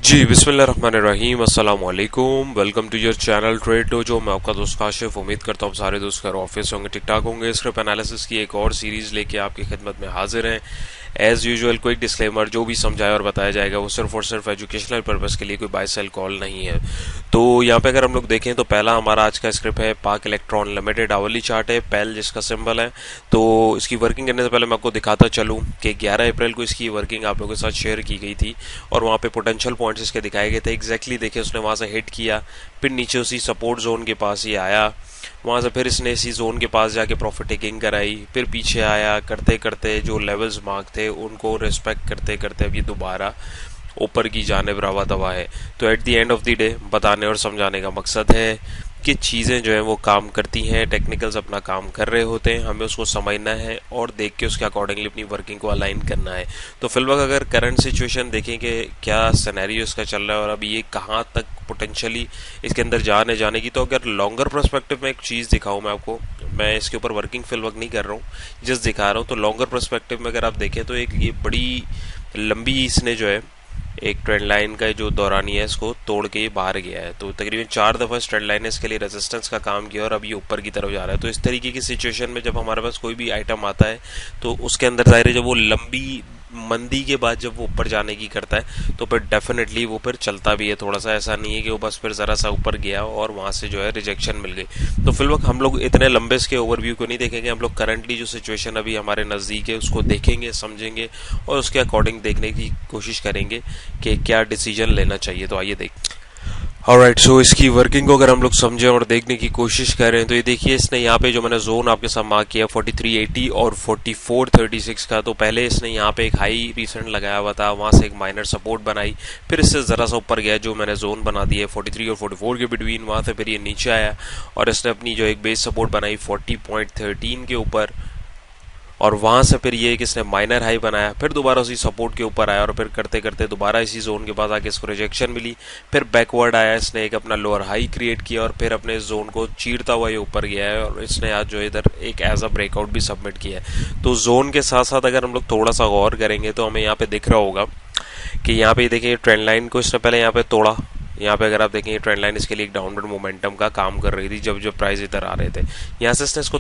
जी बिस्मिल्लाहिर्रहमानिर्रहीम अस्सलाम वालेकुम। Welcome to your channel trade dojo. मैं आपका दोस्त काशिफ। उम्मीद करता हूँ सारे दोस्त घर ऑफिस होंगे, ठीक ठाक होंगे। स्क्रिप्ट एनालिसिस की एक और सीरीज लेके आपकी खिदमत में हाजिर हैं। एज यूजुअल क्विक डिस्क्लेमर, जो भी समझाया और बताया जाएगा वो सिर्फ और सिर्फ एजुकेशनल पर्पस के लिए, कोई बाय सेल कॉल नहीं है। तो यहाँ पे अगर हम लोग देखें तो पहला हमारा आज का स्क्रिप्ट है पाक इलेक्ट्रॉन लिमिटेड। आवली चार्ट है, पैल जिसका सिंबल है। तो इसकी वर्किंग करने से पहले मैं आपको दिखाता चलूँ कि 11 अप्रैल को इसकी वर्किंग आप लोगों के साथ शेयर की गई थी और वहाँ पे पोटेंशियल पॉइंट्स इसके दिखाए गए थे। एग्जैक्टली देखिए, उसने वहाँ से हिट किया, फिर नीचे उसी सपोर्ट जोन के पास ही आया, वहाँ से फिर इसने इसी जोन के पास जाके प्रॉफिट टेकिंग कराई, फिर पीछे आया, करते करते जो लेवल्स मार्क थे उनको रिस्पेक्ट करते करते अब ये दोबारा ऊपर की जानिब रवा दवा है। तो at the end of the day बताने और समझाने का मकसद है कि चीज़ें जो हैं वो काम करती हैं, टेक्निकल्स अपना काम कर रहे होते हैं, हमें उसको समझना है और देख के उसके अकॉर्डिंगली अपनी वर्किंग को अलाइन करना है। तो फिलहाल अगर करंट सिचुएशन देखें कि क्या सिनेरियो इसका चल रहा है और अभी ये कहाँ तक पोटेंशियली इसके अंदर जाने की, तो अगर लॉन्गर पर्सपेक्टिव में एक चीज़ दिखाऊँ मैं आपको, मैं इसके ऊपर वर्किंग फिलहाल नहीं कर रहा हूँ, जस्ट दिखा रहा हूँ। तो लॉन्गर पर्सपेक्टिव में अगर आप देखें तो एक ये बड़ी लंबी इसने जो है एक ट्रेंड लाइन का जो दौरानी है इसको तोड़ के ये बाहर गया है। तो तकरीबन 4 दफ़ा इस ट्रेंड लाइन ने इसके लिए रेजिस्टेंस का काम किया और अब ये ऊपर की तरफ जा रहा है। तो इस तरीके की सिचुएशन में जब हमारे पास कोई भी आइटम आता है तो उसके अंदर जाहिर है जब वो लंबी मंदी के बाद जब वो ऊपर जाने की करता है तो फिर डेफिनेटली वो फिर चलता भी है थोड़ा सा। ऐसा नहीं है कि वो बस फिर ज़रा सा ऊपर गया और वहाँ से जो है रिजेक्शन मिल गई। तो फिलहाल हम लोग इतने लंबे इसके ओवरव्यू को नहीं देखेंगे, हम लोग करंटली जो सिचुएशन अभी हमारे नज़दीक है उसको देखेंगे, समझेंगे और उसके अकॉर्डिंग देखने की कोशिश करेंगे कि क्या डिसीजन लेना चाहिए। तो आइए देख। ऑलराइट, सो इसकी वर्किंग को अगर हम लोग समझें और देखने की कोशिश करें तो ये देखिए, इसने यहाँ पे जो मैंने जोन आपके साथ मार्क किया 4380 और 4436 का, तो पहले इसने यहाँ पे एक हाई रिसेंट लगाया हुआ था, वहाँ से एक माइनर सपोर्ट बनाई, फिर इससे ज़रा सा ऊपर गया, जो मैंने जोन बना दिया 43 और 44 के बिटवीन, वहाँ से फिर ये नीचे आया और इसने अपनी जो एक बेस सपोर्ट बनाई 40.13 के ऊपर और वहां से फिर ये किसने माइनर हाई बनाया, फिर दोबारा उसी सपोर्ट के ऊपर आया और फिर करते करते दोबारा इसी जोन के पास आके इसको रिजेक्शन मिली, फिर बैकवर्ड आया, इसने एक अपना लोअर हाई क्रिएट किया और फिर अपने जोन को चीरता हुआ ये ऊपर गया है और इसने आज जो इधर एक एज अ ब्रेकआउट भी सबमिट किया है। तो जोन के साथ साथ अगर हम लोग थोड़ा सा गौर करेंगे तो हमें यहाँ पे दिख रहा होगा कि यहाँ पे देखिए ट्रेंड लाइन को इसने पहले यहाँ पे तोड़ा। यहाँ पे अगर आप देखें ट्रेंड लाइन इसके लिए एक डाउनवर्ड मोमेंटम का काम कर रही थी जब जब प्राइस इधर आ रहे थे। यहाँ से इसने इसको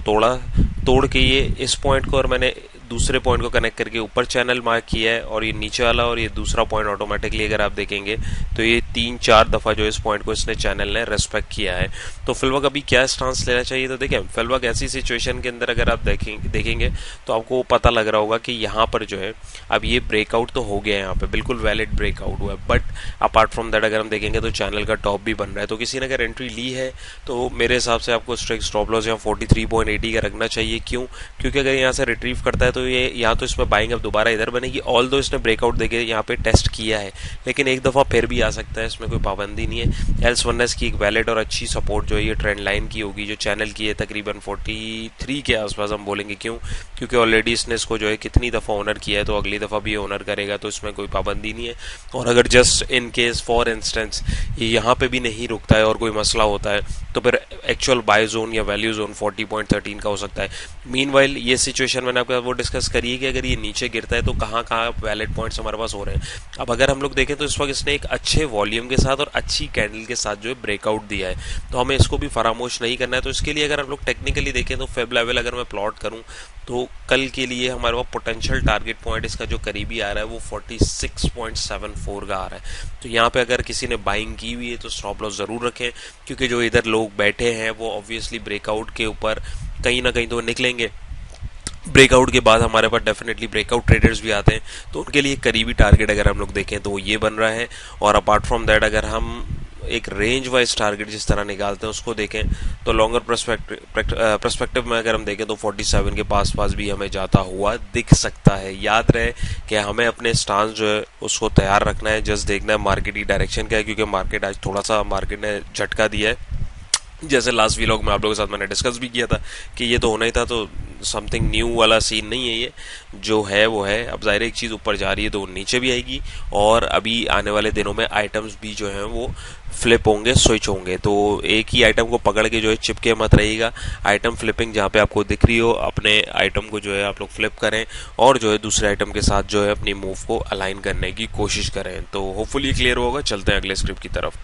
तोड़ के ये इस पॉइंट को और मैंने दूसरे पॉइंट को कनेक्ट करके ऊपर चैनल मार्क किया है और ये नीचे वाला और ये दूसरा पॉइंट ऑटोमेटिकली अगर आप देखेंगे तो ये 3-4 दफ़ा जो इस पॉइंट को इसने चैनल ने रेस्पेक्ट किया है। तो फिलहाल अभी क्या स्टांस लेना चाहिए, तो देखिए फिलहाल ऐसी सिचुएशन के अंदर अगर आप देखेंगे तो आपको पता लग रहा होगा कि यहाँ पर जो है अब ये ब्रेकआउट तो हो गया है, यहाँ पे बिल्कुल वैलिड ब्रेकआउट हुआ है, बट अपार्ट फ्रॉम दैट अगर हम देखेंगे तो चैनल का टॉप भी बन रहा है। तो किसी ने अगर एंट्री ली है तो मेरे हिसाब से आपको स्ट्रिक्ट स्टॉप लॉस यहाँ 43.80 का रखना चाहिए। क्यों? क्योंकि अगर यहाँ से रिट्रीव करता है तो ये या तो इसमें बाइंग अब दोबारा इधर बनेगी, ऑल दो इसने ब्रेकआउट देके यहाँ पे टेस्ट किया है, लेकिन एक दफ़ा फिर भी आ सकता है, इसमें कोई पाबंदी नहीं है। एल्स वननेस की एक वैलिड और अच्छी सपोर्ट जो है ये ट्रेंड लाइन की होगी, जो चैनल की है तकरीबन 43 के आसपास हम बोलेंगे। क्यों? क्योंकि ऑलरेडी इसने इसको जो है कितनी दफ़ा ऑनर किया है, तो अगली दफ़ा भी ऑनर करेगा, तो इसमें कोई पाबंदी नहीं है। और अगर just in case for instance ये यहाँ पे भी नहीं रुकता है और कोई मसला होता है तो फिर एक्चुअल बाय जोन या वैल्यू जोन 40.13 का हो सकता है। मीनवाइल ये सिचुएशन मैंने आपके साथ वो डिस्कस करी है कि अगर ये नीचे गिरता है तो कहाँ कहाँ वैलिड पॉइंट्स हमारे पास हो रहे हैं। अब अगर हम लोग देखें तो इस वक्त इसने एक अच्छे वॉल्यूम के साथ और अच्छी कैंडल के साथ जो है ब्रेकआउट दिया है, तो हमें इसको भी फरामोश नहीं करना है। तो इसके लिए अगर हम लोग टेक्निकली देखें तो फेब लेवल अगर मैं प्लॉट करूँ तो कल के लिए हमारे पास पोटेंशियल टारगेट पॉइंट इसका जो करीबी आ रहा है वो 46.74 का आ रहा है। तो यहाँ पे अगर किसी ने बाइंग की हुई है तो स्टॉप लॉस ज़रूर रखें, क्योंकि जो इधर लोग बैठे हैं वो ऑब्वियसली ब्रेकआउट के ऊपर कहीं ना कहीं तो निकलेंगे। ब्रेकआउट के बाद हमारे पास डेफिनेटली ब्रेकआउट ट्रेडर्स भी आते हैं, तो उनके लिए करीबी टारगेट अगर हम लोग देखें तो वो ये बन रहा है। और अपार्ट फ्रॉम दैट अगर हम एक रेंज वाइज टारगेट जिस तरह निकालते हैं उसको देखें तो लॉन्गर पर्सपेक्टिव में अगर हम देखें तो 47 के पास भी हमें जाता हुआ दिख सकता है। याद रहे कि हमें अपने स्टांस जो है उसको तैयार रखना है, जस्ट देखना है मार्केट की डायरेक्शन क्या है, क्योंकि मार्केट आज थोड़ा सा मार्केट ने झटका दिया है जैसे लास्ट व्लॉग में आप लोगों के साथ मैंने डिस्कस भी किया था कि ये तो होना ही था, तो समथिंग न्यू वाला सीन नहीं है ये, जो है वो है। अब जाहिर है एक चीज़ ऊपर जा रही है तो वो नीचे भी आएगी, और अभी आने वाले दिनों में आइटम्स भी जो हैं वो फ्लिप होंगे, स्विच होंगे। तो एक ही आइटम को पकड़ के जो है चिपके मत रहिएगा। आइटम फ्लिपिंग जहाँ पे आपको दिख रही हो, अपने आइटम को जो है आप लोग फ्लिप करें और जो है दूसरे आइटम के साथ जो है अपनी मूव को अलाइन करने की कोशिश करें। तो होपफुली क्लियर होगा। चलते हैं अगले स्क्रिप्ट की तरफ।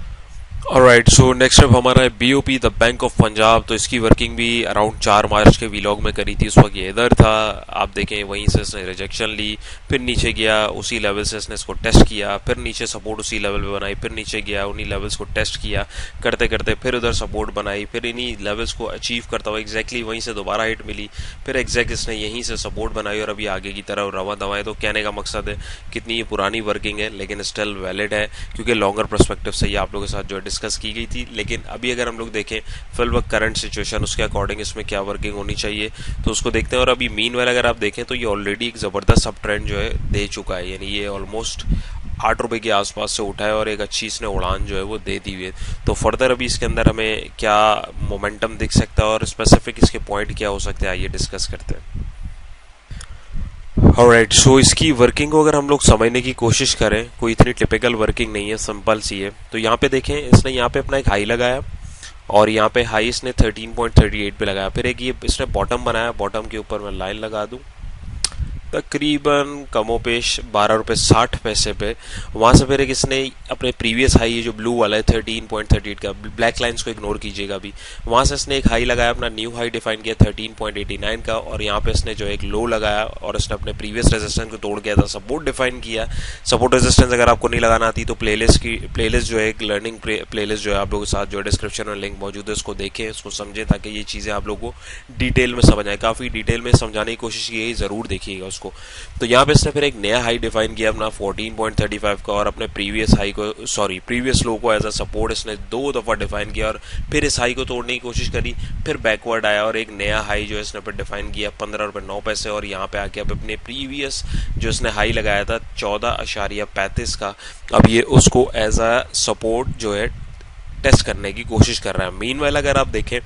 ऑलराइट, सो नेक्स्ट स्टेप हमारा है BOP the bank of Punjab. तो इसकी वर्किंग भी अराउंड 4 मार्च के व्लॉग में करी थी। उस वक्त ये इधर था, आप देखें, वहीं से इसने रिजेक्शन ली, फिर नीचे गया, उसी लेवल से इसने इसको टेस्ट किया, फिर नीचे सपोर्ट उसी लेवल पे बनाई, फिर नीचे गया, उन्हीं लेवल्स को टेस्ट किया, करते करते फिर उधर सपोर्ट बनाई, फिर इन्हीं लेवल्स को अचीव करता हुआ एग्जैक्टली वहीं से दोबारा हिट मिली, फिर एग्जैक्ट इसने यहीं से सपोर्ट बनाई और अभी आगे की तरफ रवा दवाएं। तो कहने का मकसद है कितनी ये पुरानी वर्किंग है लेकिन स्टिल वैलिड है, क्योंकि लॉन्गर पर्सपेक्टिव से ये आप लोगों के साथ जो है डिस्कस की गई थी। लेकिन अभी अगर हम लोग देखें फिल वक्त करंट सिचुएशन, उसके अकॉर्डिंग इसमें क्या वर्किंग होनी चाहिए तो उसको देखते हैं। और अभी मीन वाला अगर आप देखें तो ये ऑलरेडी एक ज़बरदस्त सब ट्रेंड जो है दे चुका है, यानी ये ऑलमोस्ट 8 रुपए के आसपास से उठा है और एक अच्छी इसने उड़ान जो है वो दे दी हुई है। तो फर्दर अभी इसके अंदर हमें क्या मोमेंटम दिख सकता है और स्पेसिफिक इसके पॉइंट क्या हो सकते हैं, आइए डिस्कस करते हैं। ऑलराइट, सो इसकी वर्किंग को अगर हम लोग समझने की कोशिश करें, कोई इतनी टिपिकल वर्किंग नहीं है, सिंपल सी है। तो यहाँ पे देखें, इसने यहाँ पे अपना एक हाई लगाया और यहाँ पे हाई इसने 13.38 पे लगाया, फिर एक ये इसने बॉटम बनाया, बॉटम के ऊपर मैं लाइन लगा दूं तकरीबन कमोपेश 12 रुपये 60 पैसे पे। वहाँ से फिर एक इसने अपने प्रीवियस हाई, ये जो ब्लू वाला है 13.38 का, ब्लैक लाइंस को इग्नोर कीजिएगा अभी, वहाँ से इसने एक हाई लगाया, अपना न्यू हाई डिफाइन किया 13.89 का, और यहाँ पे इसने जो एक लो लगाया और इसने अपने प्रीवियस रेजिस्टेंस को तोड़ के था सपोर्ट डिफाइन किया। सपोर्ट रेजिस्टेंस अगर आपको नहीं लगाना आती तो प्लेलिस्ट जो है एक लर्निंग प्लेलिस्ट जो है आप लोगों के साथ जो है डिस्क्रिप्शन में लिंक मौजूद है, उसको देखें, उसको समझें, ताकि ये चीज़ें आप लोगों को डिटेल में समझ आए। काफ़ी डिटेल में समझाने की कोशिश की है, ज़रूर देखिएगा उसको। तो यहाँ पे इसने फिर एक नया हाई डिफाइन किया अपना 14.35 का, और अपने प्रीवियस हाई को, सॉरी प्रीवियस लो को एज अ सपोर्ट इसने 2 दफ़ा डिफाइन किया और फिर इस हाई को तोड़ने की कोशिश करी, फिर बैकवर्ड आया और एक नया हाई जो है इसने फिर डिफाइन किया 15 रुपये 9 पैसे, और यहाँ पे आके अब अपने प्रीवियस जो इसने हाई लगाया था 14.35 का, अब ये उसको एज अ सपोर्ट जो है टेस्ट करने की कोशिश कर रहा है। मीनवाइल अगर आप देखें,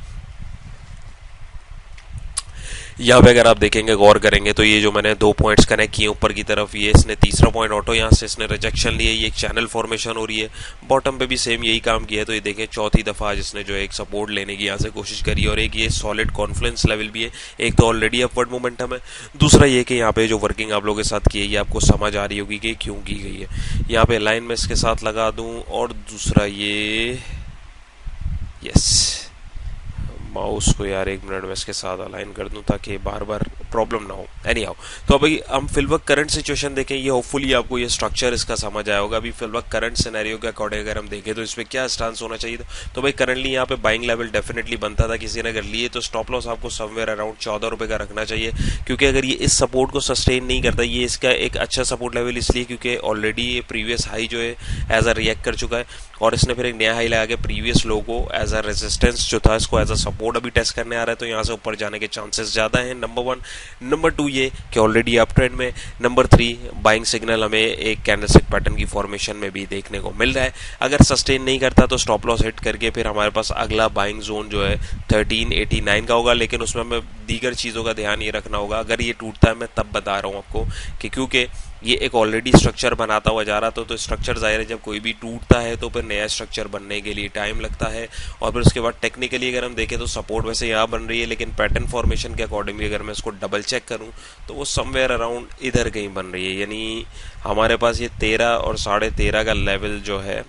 यहाँ पे अगर आप देखेंगे, गौर करेंगे, तो ये जो मैंने 2 पॉइंट्स कनेक्ट किए ऊपर की तरफ, ये इसने तीसरा पॉइंट ऑटो यहाँ से इसने रिजेक्शन लिए, ये एक चैनल फॉर्मेशन हो रही है। बॉटम पे भी सेम यही काम किया है। तो ये देखें, चौथी दफ़ा जिसने जो एक सपोर्ट लेने की यहाँ से कोशिश करी, और एक ये सॉलिड कॉन्फ्लेंस लेवल भी है। एक तो ऑलरेडी अपवर्ड मोमेंटम है, दूसरा ये कि यहाँ पे जो वर्किंग आप लोगों के साथ की है ये आपको समझ आ रही होगी कि क्यों की गई है। यहाँ पे लाइन में इसके साथ लगा दूँ, और दूसरा ये, यस, माउस को यार 1 मिनट में इसके साथ अलाइन कर दूं ताकि बार बार प्रॉब्लम ना हो। एनी हाउ, तो अभी हम फिलवक्त करंट सिचुएशन देखें, ये होपफुली आपको ये स्ट्रक्चर इसका समझ आया होगा। अभी फिलवक्त करंट सिनेरियो के अकॉर्डिंग अगर हम देखें तो इस पर क्या स्टांस होना चाहिए था। तो भाई करंटली यहाँ पे बाइंग लेवल डेफिनेटली बनता था, किसी ने अगर लिए तो स्टॉप लॉस आपको समवेयर अराउंड 14 रुपये का रखना चाहिए, क्योंकि अगर ये इस सपोर्ट को सस्टेन नहीं करता, ये इसका एक अच्छा सपोर्ट लेवल इसलिए क्योंकि ऑलरेडी ये प्रीवियस हाई जो है एज अ रिएक्ट कर चुका है, और इसने फिर एक नया हाई लगा के प्रीवियस लो को एज अ रेजिस्टेंस जो था इसको एज अ सपोर्ट अभी टेस्ट करने आ रहा है। तो यहाँ से ऊपर जाने के चांसेस ज्यादा हैं, नंबर 1। नंबर 2 ये कि ऑलरेडी अप ट्रेंड में। नंबर 3, बाइंग सिग्नल हमें एक कैंडलस्टिक पैटर्न की फॉर्मेशन में भी देखने को मिल रहा है। अगर सस्टेन नहीं करता तो स्टॉप लॉस हिट करके फिर हमारे पास अगला बाइंग जोन जो है 1389 का होगा, लेकिन उसमें हमें दीगर चीज़ों का ध्यान ये रखना होगा। अगर ये टूटता है, मैं तब बता रहा हूँ आपको कि क्योंकि ये एक ऑलरेडी स्ट्रक्चर बनाता हुआ जा रहा था, तो स्ट्रक्चर जाहिर है जब कोई भी टूटता है तो फिर नया स्ट्रक्चर बनने के लिए टाइम लगता है। और फिर उसके बाद टेक्निकली अगर हम देखें तो सपोर्ट वैसे यहाँ बन रही है, लेकिन पैटर्न फॉर्मेशन के अकॉर्डिंग अगर मैं इसको डबल चेक करूँ तो वो समवेयर अराउंड इधर कहीं बन रही है। यानी हमारे पास ये 13 और 13.5 का लेवल जो है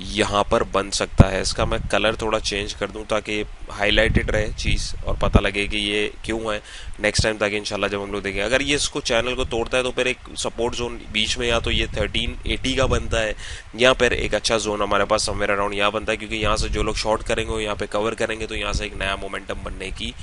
यहाँ पर बन सकता है। इसका मैं कलर थोड़ा चेंज कर दूं ताकि हाईलाइटेड रहे चीज़ और पता लगे कि ये क्यों है नेक्स्ट टाइम, ताकि इंशाल्लाह जब हम लोग देखें, अगर ये इसको चैनल को तोड़ता है तो फिर एक सपोर्ट जोन बीच में या तो ये 1380 का बनता है, या फिर एक अच्छा जोन हमारे पास समवेयर अराउंड यहाँ बनता है, क्योंकि यहाँ से जो लोग शॉर्ट करेंगे वो यहाँ पे कवर करेंगे, तो यहाँ से एक नया मोमेंटम बनने की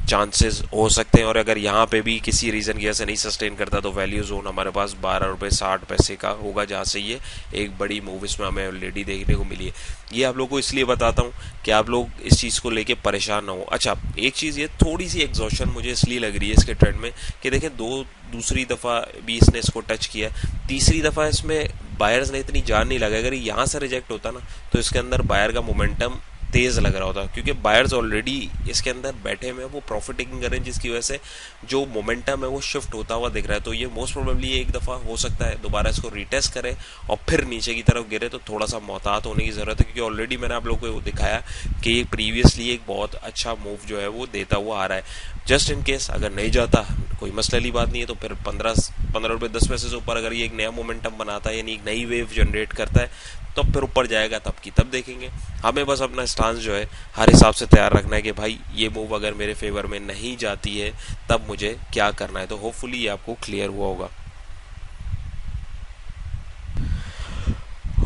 चांसेस हो सकते हैं। और अगर यहाँ पे भी किसी रीज़न की वजह से नहीं सस्टेन करता तो वैल्यू जोन हमारे पास 12 रुपये 60 पैसे का होगा, जहाँ से ये एक बड़ी मूव इसमें हमें ऑलरेडी देखने को मिली है। ये आप लोगों को इसलिए बताता हूँ कि आप लोग इस चीज़ को लेके परेशान ना हो। अच्छा, एक चीज़ ये थोड़ी सी एग्जॉशन मुझे इसलिए लग रही है इसके ट्रेंड में कि देखें दूसरी दफ़ा भी इसने इसको टच किया, तीसरी दफ़ा इसमें बायर्स ने इतनी जान नहीं लगा। अगर यहाँ से रिजेक्ट होता ना तो इसके अंदर बायर का मोमेंटम तेज लग रहा होता, क्योंकि बायर्स ऑलरेडी इसके अंदर बैठे हुए हैं, वो प्रॉफिट टेकिंग कर रहे हैं, जिसकी वजह से जो मोमेंटम है वो शिफ्ट होता हुआ दिख रहा है। तो ये मोस्ट प्रोबेबली एक दफ़ा हो सकता है दोबारा इसको रीटेस्ट करे और फिर नीचे की तरफ गिरे, तो थोड़ा सा मोहतात होने की ज़रूरत है, क्योंकि ऑलरेडी मैंने आप लोगों को दिखाया कि प्रीवियसली एक बहुत अच्छा मूव जो है वो देता हुआ आ रहा है। जस्ट इन केस अगर नहीं जाता, कोई मसले वाली बात नहीं है, तो फिर 15 रुपये 10 पैसे से ऊपर अगर ये एक नया मोमेंटम बनाता है, यानी एक नई वेव जनरेट करता है, तो फिर ऊपर जाएगा, तब की तब देखेंगे। हमें बस अपना स्टांस जो है हर हिसाब से तैयार रखना है कि भाई ये मूव अगर मेरे फेवर में नहीं जाती है तब मुझे क्या करना है। तो होपफुली ये आपको क्लियर हुआ होगा।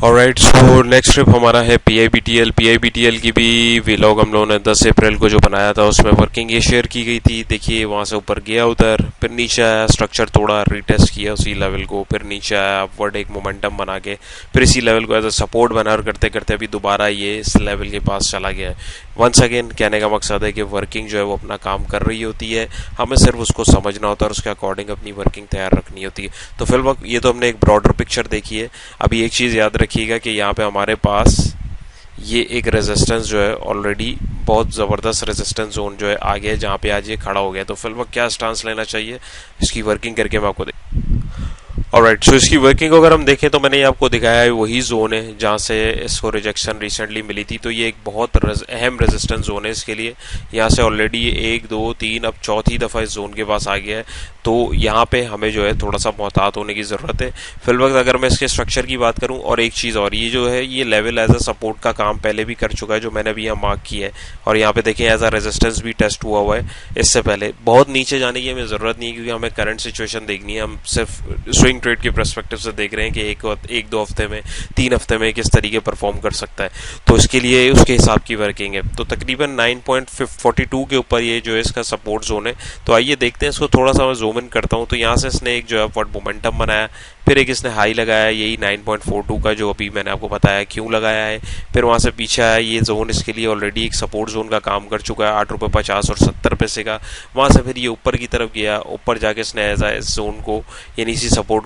ऑलराइट, सो नेक्स्ट ट्रिप हमारा है PIBTL। PIBTL की भी व्लॉग हम लोगों ने 10 अप्रैल को जो बनाया था उसमें वर्किंग ये शेयर की गई थी। देखिए वहाँ से ऊपर गया उधर, फिर नीचे आया, स्ट्रक्चर तोड़ा, रीटेस्ट किया उसी लेवल को, फिर नीचे आया अपवर्ड एक मोमेंटम बना के, फिर इसी लेवल को एज अ सपोर्ट बना करते करते अभी दोबारा ये इस लेवल के पास चला गया है। वंस अगेन कहने का मकसद है कि वर्किंग जो है वो अपना काम कर रही होती है, हमें सिर्फ उसको समझना होता है और उसके अकॉर्डिंग अपनी वर्किंग तैयार रखनी होती है। तो फिलहाल ये तो हमने एक ब्रॉडर पिक्चर देखी है। अभी एक चीज़ याद रखिएगा कि यहाँ पे हमारे पास ये एक रेजिस्टेंस जो है ऑलरेडी बहुत ज़बरदस्त रेजिस्टेंस जोन जो है आ गया है, जहाँ पे आज ये खड़ा हो गया। तो फिलहाल क्या स्टांस लेना चाहिए इसकी वर्किंग करके मैं आपको ऑलराइट, सो इसकी वर्किंग को अगर हम देखें तो मैंने ये आपको दिखाया है वही जोन है जहाँ से इसको रिजेक्शन रिसेंटली मिली थी। तो ये एक बहुत अहम रेजिस्टेंस जोन है इसके लिए। यहाँ से ऑलरेडी 1 2 3 अब चौथी दफ़ा इस जोन के पास आ गया है। तो यहाँ पे हमें जो है थोड़ा सा मोहतात होने की ज़रूरत है। फिल वक्त अगर मैं इसके स्ट्रक्चर की बात करूँ, और एक चीज़ और, ये जो है ये लेवल एज अ सपोर्ट का काम पहले भी कर चुका है, जो मैंने अभी यहाँ मार्क किया है। और यहाँ पे देखें एज अ रेजिस्टेंस भी टेस्ट हुआ है इससे पहले। बहुत नीचे जाने की हमें ज़रूरत नहीं है, क्योंकि हमें करंट सिचुएशन देखनी है। हम सिर्फ स्विंग ट्रेड के पर्सपेक्टिव से देख रहे हैं कि एक दो हफ्ते में, 3 हफ्ते में किस तरीके परफॉर्म कर सकता है। तो इसके लिए उसके हिसाब की वर्किंग है। तो तकरीबन 9.42 के ऊपर ये जो है इसका सपोर्ट जोन है। तो आइए देखते हैं इसको, थोड़ा सा मैं जूम इन करता हूँ। तो यहाँ से इसने एक जो है अपवर्ड मोमेंटम बनाया, फिर एक इसने हाई लगाया यही 9.42 का, जो अभी मैंने आपको बताया क्यों लगाया है। फिर वहाँ से पीछे आया, ये जोन इसके लिए ऑलरेडी एक सपोर्ट जोन का काम कर चुका है, 8.50 और 70 पैसे का। वहाँ से फिर ये ऊपर की तरफ गया, ऊपर जाके इसने एज इस जोन को, यानी इसी सपोर्ट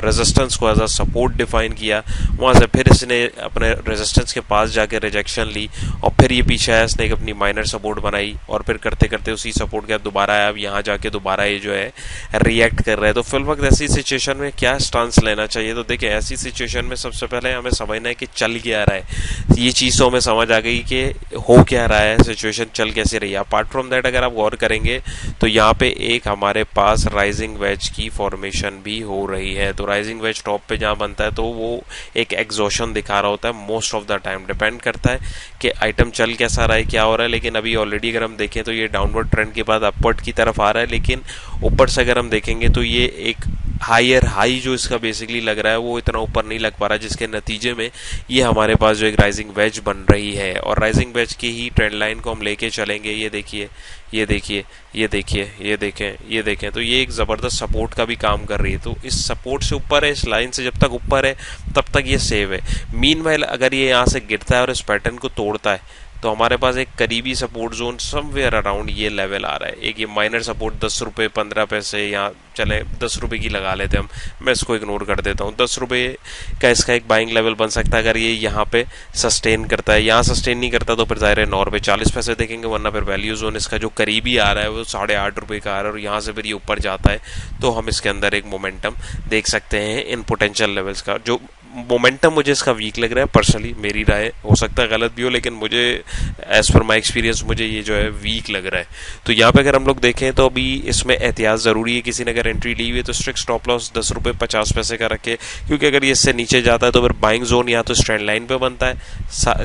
रेजिस्टेंस को एज अ सपोर्ट डिफाइन किया। वहाँ से फिर इसने अपने रेजिस्टेंस के पास जाके रिजेक्शन ली, और फिर ये पीछे आया, इसने एक अपनी माइनर सपोर्ट बनाई, और फिर करते करते उसी सपोर्ट के बाद दोबारा आया। अब यहाँ जाके दोबारा ये जो है रिएक्ट कर रहा है। तो फिल वक्त ऐसी सिचुएशन में क्या स्टांस लेना चाहिए? तो देखिए ऐसी सिचुएशन में सबसे पहले हमें समझना है कि चल क्या रहा है। ये चीज़ तो हमें समझ आ गई कि हो क्या रहा है, सिचुएशन चल कैसे रही है। अपार्ट फ्रॉम दैट अगर आप गौर करेंगे तो यहाँ पे एक हमारे पास राइजिंग वेज की फॉर्मेशन भी हो रही है। तो राइजिंग वेज टॉप पे जहाँ बनता है तो वो एक एग्जॉशन दिखा रहा होता है most of the time. Depend करता है कि आइटम चल कैसा रहा है, क्या हो रहा है। लेकिन अभी ऑलरेडी अगर हम देखें तो ये डाउनवर्ड ट्रेंड के बाद अपवर्ड की तरफ आ रहा है, लेकिन ऊपर से अगर हम देखेंगे तो ये एक हायर हाई जो इसका बेसिकली लग रहा है वो इतना ऊपर नहीं लग पा रहा, जिसके नतीजे में ये हमारे पास जो एक राइजिंग वेज बन रही है। और राइजिंग वेज की ही ट्रेंड लाइन को हम लेके चलेंगे। ये देखिए, ये देखिए, ये देखिए, ये देखें, ये देखें, तो ये एक ज़बरदस्त सपोर्ट का भी काम कर रही है। तो इस सपोर्ट से ऊपर है, इस लाइन से जब तक ऊपर है तब तक ये सेव है। मीनवाइल अगर ये यहाँ से गिरता है और इस पैटर्न को तोड़ता है तो हमारे पास एक करीबी सपोर्ट जोन समवेयर अराउंड ये लेवल आ रहा है। एक ये माइनर सपोर्ट 10 रुपये 15 पैसे, या चले 10 रुपये की लगा लेते हम, मैं इसको इग्नोर कर देता हूँ। 10 रुपये का इसका एक बाइंग लेवल बन सकता है अगर ये यहाँ पे सस्टेन करता है। यहाँ सस्टेन नहीं करता तो फिर ज़ाहिर है 9 रुपये 40 पैसे देखेंगे, वरना फिर वैल्यू जोन इसका जो करीबी आ रहा है वो 8.5 रुपये का आ रहा है, और यहाँ से फिर ये ऊपर जाता है तो हम इसके अंदर एक मोमेंटम देख सकते हैं इन पोटेंशियल लेवल्स का। जो मोमेंटम मुझे इसका वीक लग रहा है पर्सनली, मेरी राय, हो सकता है गलत भी हो, लेकिन मुझे एज पर माई एक्सपीरियंस मुझे ये जो है वीक लग रहा है। तो यहाँ पे अगर हम लोग देखें तो अभी इसमें एहतियात ज़रूरी है। किसी ने अगर एंट्री ली हुई है तो स्ट्रिक्ट स्टॉप लॉस 10 रुपये 50 पैसे का रखे, क्योंकि अगर ये इससे नीचे जाता है तो फिर बाइंग जोन या तो स्ट्रेंड लाइन पे बनता है,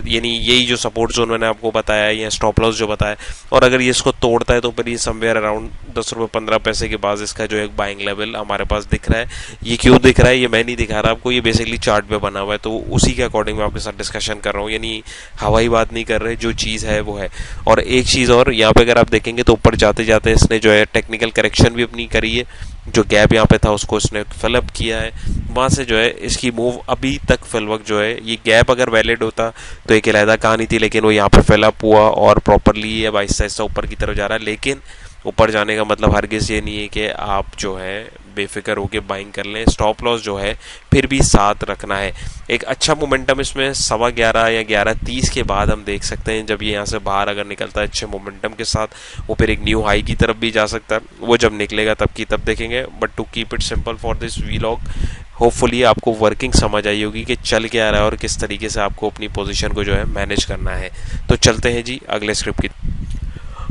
यानी यही जो सपोर्ट जोन मैंने आपको बताया या स्टॉप लॉस जो बताया, और अगर ये इसको तोड़ता है तो फिर ये समवेयर अराउंड 10 रुपये 15 पैसे के बाद इसका जो एक बाइंग लेवल हमारे पास दिख रहा है। ये क्यों दिख रहा है ये मैं नहीं दिखा रहा आपको, ये बेसिकली चार्ट पे बना हुआ है, तो उसी के अकॉर्डिंग मैं आपके साथ डिस्कशन कर रहा हूँ, यानी हवाई बात नहीं कर रहे, जो चीज़ है वो है। और एक चीज़ और, यहाँ पे अगर आप देखेंगे तो ऊपर जाते जाते इसने जो है टेक्निकल करेक्शन भी अपनी करी है। जो गैप यहाँ पे था उसको इसने फिलअप किया है, वहाँ से जो है इसकी मूव अभी तक फिल वक्त जो है, ये गैप अगर वैलिड होता तो एक अलहदा कहानी थी, लेकिन वो यहाँ पे फिलअप हुआ और प्रॉपरली अब आहिस्ता आहिस्ता ऊपर की तरफ जा रहा है। लेकिन ऊपर जाने का मतलब हरगिज़ ये नहीं है कि आप जो है बेफिक्र होकर बाइंग कर लें। स्टॉप लॉस जो है फिर भी साथ रखना है। एक अच्छा मोमेंटम इसमें 11:15 या 11:30 के बाद हम देख सकते हैं, जब ये यहाँ से बाहर अगर निकलता है अच्छे मोमेंटम के साथ, वो फिर एक न्यू हाई की तरफ भी जा सकता है। वो जब निकलेगा तब की तब देखेंगे। But to keep it simple for this vlog, hopefully आपको वर्किंग समझ आई होगी कि चल क्या रहा है और किस तरीके से आपको अपनी पोजीशन को जो है मैनेज करना है। तो चलते हैं जी अगले स्क्रिप्ट की।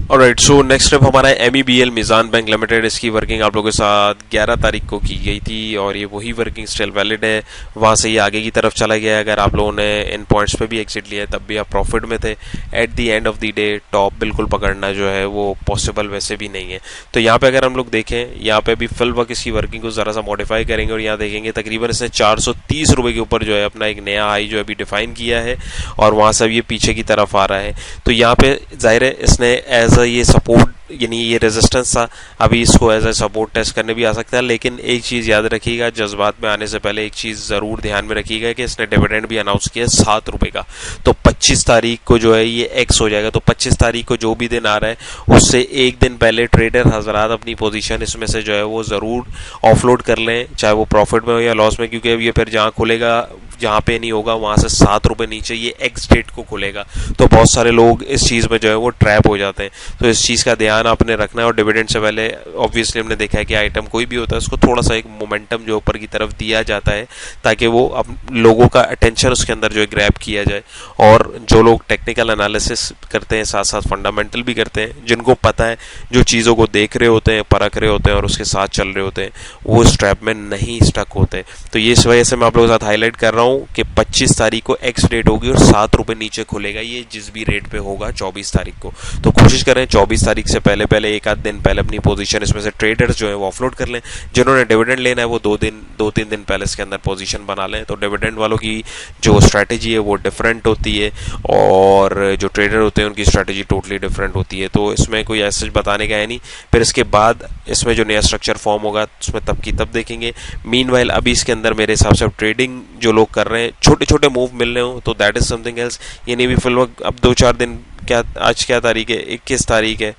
ऑलराइट, सो नेक्स्ट स्टेप हमारा है MEBL मीज़ान बैंक लिमिटेड। इसकी वर्किंग आप लोगों के साथ 11 तारीख को की गई थी और ये वही वर्किंग स्टिल वैलिड है। वहाँ से ये आगे की तरफ चला गया है। अगर आप लोगों ने इन पॉइंट्स पे भी एग्जिट लिया है तब भी आप प्रॉफिट में थे। At the end of the day top बिल्कुल पकड़ना जो है वो पॉसिबल वैसे भी नहीं है। तो यहाँ पे अगर हम लोग देखें, यहाँ पे भी फिल वक्त इसकी वर्किंग को ज़रा सा मॉडिफाई करेंगे और यहाँ देखेंगे तकरीबन इसने 430 रुपये के ऊपर जो है अपना एक नया हाई जो है अभी डिफाइन किया है और वहाँ से ये पीछे की तरफ आ रहा है। तो यहाँ पे जाहिर है इसने एज अ ये सपोर्ट यानी ये रेजिस्टेंस था, अभी इसको एज ए सपोर्ट टेस्ट करने भी आ सकता है। लेकिन एक चीज़ याद रखिएगा, जज्बात में आने से पहले एक चीज़ ज़रूर ध्यान में रखिएगा कि इसने डिविडेंड भी अनाउंस किया 7 रुपये का। तो 25 तारीख को जो है ये एक्स हो जाएगा। तो 25 तारीख को जो भी दिन आ रहा है उससे एक दिन पहले ट्रेडर हजरात अपनी पोजीशन इसमें से जो है वो ज़रूर ऑफलोड कर लें, चाहे वो प्रॉफिट में हो या लॉस में, क्योंकि अब ये फिर जहाँ खुलेगा जहाँ पे नहीं होगा वहाँ से 7 रुपये नीचे ये एक्स डेट को खुलेगा। तो बहुत सारे लोग इस चीज़ में जो है वो ट्रैप हो जाते हैं। तो इस चीज़ का ध्यान आपने रखना है। और डिविडेंड से पहले ऑब्वियसली हमने देखा है कि आइटम कोई भी होता है उसको थोड़ा सा एक मोमेंटम जो ऊपर की तरफ दिया जाता है ताकि वो अब लोगों का अटेंशन उसके अंदर जो है ग्रैब किया जाए। और जो लोग टेक्निकल एनालिसिस करते हैं साथ साथ फंडामेंटल भी करते हैं, जिनको पता है, जो चीज़ों को देख रहे होते हैं, परख रहे होते हैं और उसके साथ चल रहे होते हैं, वो इस ट्रैप में नहीं स्टक होते। तो ये इस वजह से मैं आप लोगों के साथ हाईलाइट कर रहा हूँ कि 25 तारीख को एक्स डेट होगी और 7 रुपये नीचे खुलेगा ये जिस भी रेट पे होगा 24 तारीख को। तो कोशिश करें 24 तारीख से पहले पहले एक आध दिन पहले अपनी पोजीशन इसमें से ट्रेडर्स जो है वो ऑफलोड कर लें। जिन्होंने डिविडेंड लेना है वो 2-3 दिन पहले इसके अंदर पोजीशन बना लें। तो डिविडेंड वालों की जो स्ट्रैटेजी है वो डिफरेंट होती है और जो ट्रेडर होते हैं उनकी स्ट्रैटेजी टोटली डिफरेंट होती है। तो इसमें कोई ऐसा बताने का है नहीं। फिर इसके बाद इसमें जो नया स्ट्रक्चर फॉर्म होगा उसमें तब की तब देखेंगे। मीनवाइल अभी इसके अंदर मेरे हिसाब से ट्रेडिंग जो लोग कर रहे हैं, छोटे छोटे मूव मिल रहे हो तो दैट इज समथिंग एल्स। ये नहीं भी फिलहाल अब 2-4 दिन, क्या आज क्या तारीख है, 21 तारीख है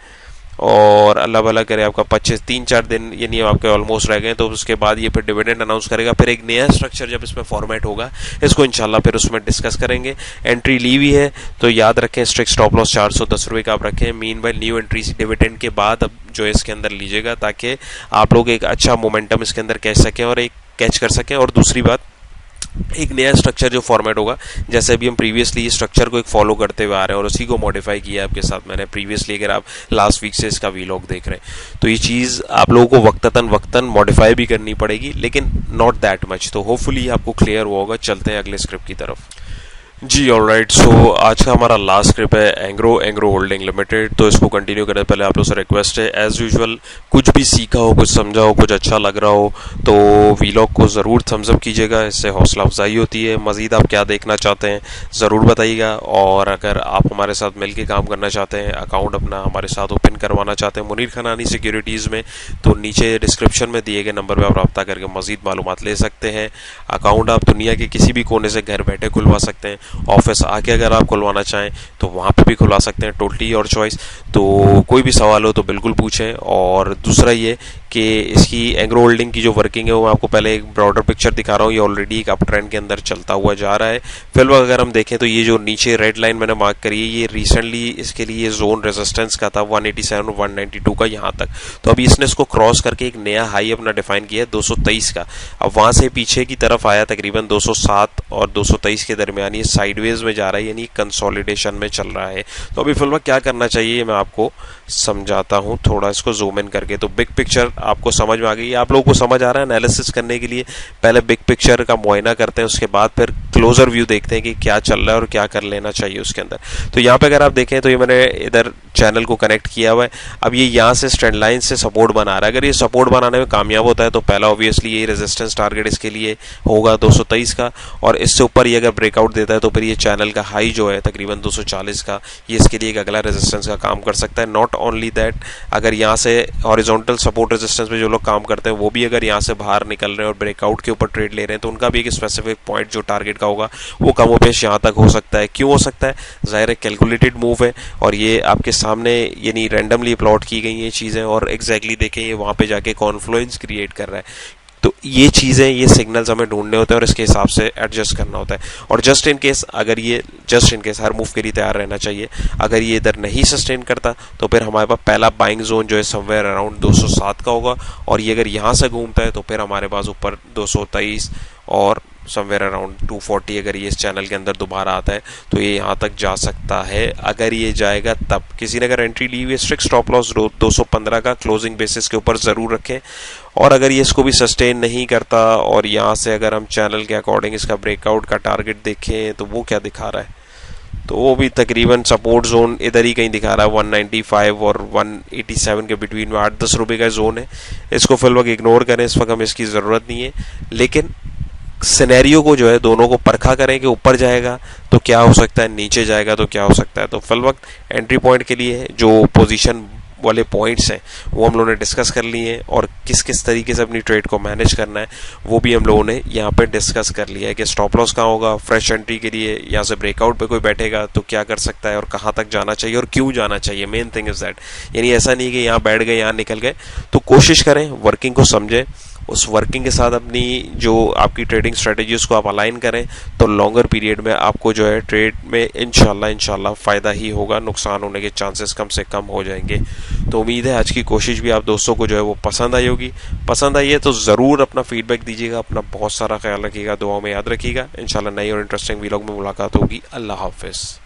और अल्लाह भला करे आपका 3-4 दिन यानी आपके ऑलमोस्ट रह गए। तो उसके बाद ये फिर डिविडेंड अनाउंस करेगा। फिर एक नया स्ट्रक्चर जब इसमें फॉर्मेट होगा इसको इंशाल्लाह फिर उसमें डिस्कस करेंगे। एंट्री ली हुई है तो याद रखें स्ट्रिक्ट स्टॉप लॉस 410 रुपये का आप रखें। मीनवाइल न्यू एंट्री डिविडेंड के बाद अब जो है इसके अंदर लीजिएगा ताकि आप लोग एक अच्छा मोमेंटम इसके अंदर कैच सकें और एक कैच कर सकें। और दूसरी बात, एक नया स्ट्रक्चर जो फॉर्मेट होगा, जैसे अभी हम प्रीवियसली स्ट्रक्चर को एक फॉलो करते हुए आ रहे हैं और उसी को मॉडिफाई किया है आपके साथ मैंने प्रीवियसली। अगर आप लास्ट वीक से इसका वीलॉग देख रहे हैं तो ये चीज़ आप लोगों को वक्तन मॉडिफाई भी करनी पड़ेगी, लेकिन नॉट दैट मच। तो होपफुली आपको क्लियर हुआ होगा। चलते हैं अगले स्क्रिप्ट की तरफ जी। ऑलराइट, सो आज का हमारा लास्ट स्क्रिप्ट है एंग्रो होल्डिंग लिमिटेड। तो इसको कंटिन्यू करने से पहले आप लोग से रिक्वेस्ट है, एज यूजुअल कुछ भी सीखा हो, कुछ समझा हो, कुछ अच्छा लग रहा हो तो वीलॉग को ज़रूर थम्स अप कीजिएगा। इससे हौसला अफजाई होती है। मज़ीद आप क्या देखना चाहते हैं ज़रूर बताइएगा। और अगर आप हमारे साथ मिल के काम करना चाहते हैं, अकाउंट अपना हमारे साथ ओपन करवाना चाहते हैं मुनीर खनानी सिक्योरिटीज़ में, तो नीचे डिस्क्रिप्शन में दिए गए नंबर पर आप रब्ता करके मज़ीद मालूमात ले सकते हैं। अकाउंट आप दुनिया के किसी भी कोने से घर बैठे खुलवा सकते हैं। ऑफिस आके अगर आप खुलवाना चाहें तो वहाँ पे भी खुलवा सकते हैं, टोटली योर चॉइस। तो कोई भी सवाल हो तो बिल्कुल पूछें। और दूसरा ये कि इसकी एंग्रो होल्डिंग की जो वर्किंग है वो मैं आपको पहले एक ब्रॉडर पिक्चर दिखा रहा हूँ। ये ऑलरेडी एक अप ट्रेंड के अंदर चलता हुआ जा रहा है। फिलहाल अगर हम देखें तो ये जो नीचे रेड लाइन मैंने मार्क करी है ये रिसेंटली इसके लिए जोन रेजिस्टेंस का था 187 और 192 का यहाँ तक। तो अभी इसने इसको क्रॉस करके एक नया हाई अपना डिफाइन किया है 223 का। अब वहाँ से पीछे की तरफ आया तकरीबन 207 और 223 के दरमियान ये साइडवेज में जा रहा है, यानी कंसोलिडेशन में चल रहा है। तो अभी फिलहाल क्या करना चाहिए मैं आपको समझाता हूँ, थोड़ा इसको जूम इन करके। तो बिग पिक्चर आपको समझ में आ गई, आप लोगों को समझ आ रहा है। एनालिसिस करने के लिए पहले बिग पिक्चर का मुआयना करते हैं, उसके बाद फिर क्लोजर व्यू देखते हैं कि क्या चल रहा है और क्या कर लेना चाहिए उसके अंदर। तो यहाँ पे अगर आप देखें तो ये मैंने इधर चैनल को कनेक्ट किया हुआ है। अब ये यहाँ से ट्रेंड लाइन से सपोर्ट बना रहा है। अगर ये सपोर्ट बनाने में कामयाब होता है तो पहला ऑब्वियसली ये रेजिस्टेंस टारगेट इसके लिए होगा 223 का, और इससे ऊपर ये अगर ब्रेकआउट देता है तो फिर ये चैनल का हाई जो है तकरीबन 240 का, ये इसके लिए एक अगला रेजिस्टेंस का काम कर सकता है। नॉट ओनली दैट, अगर यहाँ से हॉरिजॉन्टल सपोर्ट रेजिस्टेंस पे जो लोग काम करते हैं वो भी अगर यहाँ से बाहर निकल रहे हैं और ब्रेकआउट के ऊपर ट्रेड ले रहे हैं तो उनका भी एक स्पेसिफिक पॉइंट जो टारगेट का होगा वो कमोपेश यहाँ तक हो सकता है। क्यों हो सकता है? जाहिर है कैलकुलेटेड मूव है और ये आपके सामने यानी रैंडमली प्लॉट की गई ये चीज़ें और एग्जैक्टली देखें ये वहाँ पे जाके कॉन्फ्लुएंस क्रिएट कर रहा है। तो ये चीज़ें, ये सिग्नल्स हमें ढूंढने होते हैं और इसके हिसाब से एडजस्ट करना होता है। और just in case her move के लिए तैयार रहना चाहिए। अगर ये इधर नहीं सस्टेन करता तो फिर हमारे पास पहला बाइंग जोन जो है समवेयर अराउंड 207 का होगा और ये अगर यहाँ से घूमता है तो फिर हमारे पास ऊपर 223 और समवेयर अराउंड 240 अगर ये इस चैनल के अंदर दोबारा आता है तो ये यहाँ तक जा सकता है। अगर ये जाएगा तब किसी ने अगर एंट्री ली हुई है, स्ट्रिक्ट स्टॉप लॉस 215 का क्लोजिंग बेसिस के ऊपर ज़रूर रखें। और अगर ये इसको भी सस्टेन नहीं करता और यहाँ से अगर हम चैनल के अकॉर्डिंग इसका ब्रेकआउट का टारगेट देखें तो वो क्या दिखा रहा है, तो वो भी तकरीबन सपोर्ट जोन इधर ही कहीं दिखा रहा है 195 और 187 के बिटवीन में 8-10 रुपये का जोन है। इसको फिल वक्त इग्नोर करें, इस वक्त हमें इसकी ज़रूरत नहीं है। लेकिन सिनेरियो को जो है दोनों को परखा करें कि ऊपर जाएगा तो क्या हो सकता है, नीचे जाएगा तो क्या हो सकता है। तो फिल वक्त एंट्री पॉइंट के लिए जो पोजीशन वाले पॉइंट्स हैं वो हम लोगों ने डिस्कस कर लिए हैं और किस किस तरीके से अपनी ट्रेड को मैनेज करना है वो भी हम लोगों ने यहाँ पे डिस्कस कर लिया है कि स्टॉप लॉस कहाँ होगा, फ्रेश एंट्री के लिए यहाँ से ब्रेकआउट पे कोई बैठेगा तो क्या कर सकता है और कहाँ तक जाना चाहिए और क्यों जाना चाहिए। मेन थिंग इज दैट, यानी ऐसा नहीं कि यहाँ बैठ गए यहाँ निकल गए। तो कोशिश करें वर्किंग को समझें, उस वर्किंग के साथ अपनी जो आपकी ट्रेडिंग स्ट्रेटजीज को आप अलाइन करें तो लॉन्गर पीरियड में आपको जो है ट्रेड में इंशाल्लाह फ़ायदा ही होगा, नुकसान होने के चांसेस कम से कम हो जाएंगे। तो उम्मीद है आज की कोशिश भी आप दोस्तों को जो है वो पसंद आई होगी। पसंद आई है तो ज़रूर अपना फीडबैक दीजिएगा, अपना बहुत सारा ख्याल रखिएगा, दुआओं में याद रखिएगा। इंशाल्लाह नई और इंटरेस्टिंग वीडियो में मुलाकात होगी। अल्लाह हाफिज़।